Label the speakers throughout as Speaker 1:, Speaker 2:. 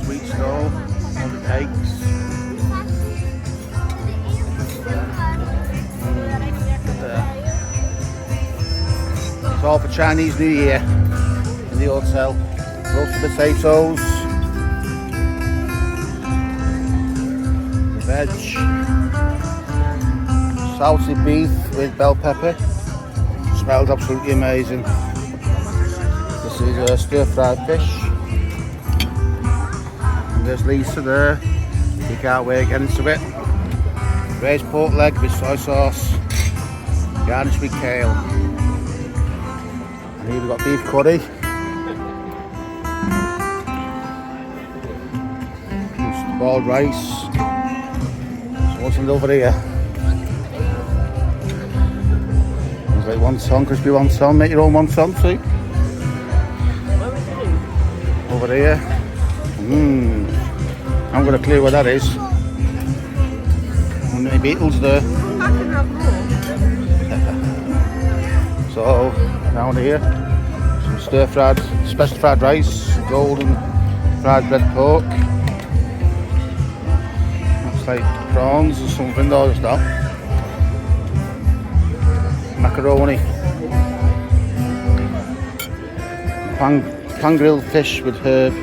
Speaker 1: Sweet stall, all the cakes. It's all for Chinese New Year in the hotel. Roasted potatoes, veg, salty beef with bell pepper. Smells absolutely amazing. This is a stir-fried fish. And there's Lisa there. You can't wait to get into it. Braised pork leg with soy sauce, garnished with kale. And here we've got beef curry. Boiled rice. So what's over here? There's like wonton, crispy wonton. Make your own wonton too. Over here. I haven't got a clue what that is. And the beetles there. So down here, some stir-fried, special fried rice, golden fried red pork. Like prawns or something, or stuff. Macaroni. Pan grilled fish with herb.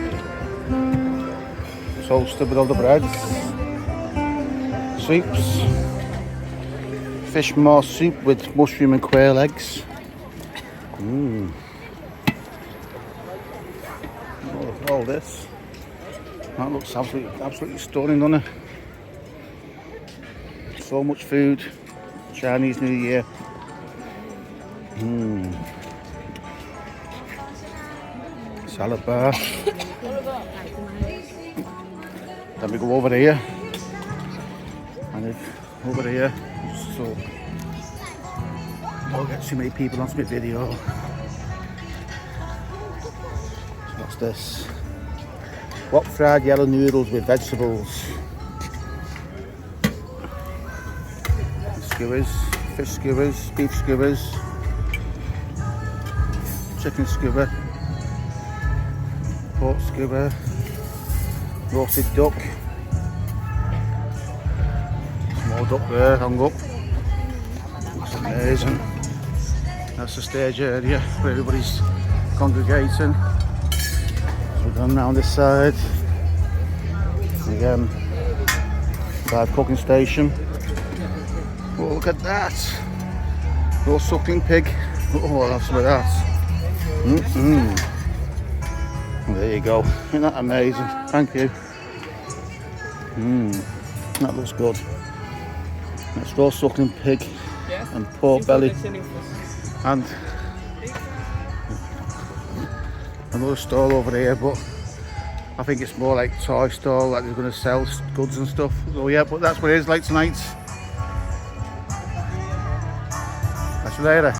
Speaker 1: Toasted with all the breads. Soups. Fish maw soup with mushroom and quail eggs. All this. That looks absolutely stunning, doesn't it? So much food, Chinese New Year. Salad bar. Then we go over here. And if over here, so don't get too many people onto my video. So what's this? Wok fried yellow noodles with vegetables. Skewers, fish skewers, beef skewers, chicken skewer, pork skewer, roasted duck, small duck there, hung up. Looks amazing. That's the stage area where everybody's congregating. So we're going down this side. Again, live cooking station. Oh, look at that! Little suckling pig. Oh, I'll have some of that. There you go. Isn't that amazing? Thank you. That looks good. That's raw suckling pig and pork belly. And another stall over here, but I think it's more like toy stall, like they're going to sell goods and stuff. So yeah, but that's what it is like tonight. Catch you later.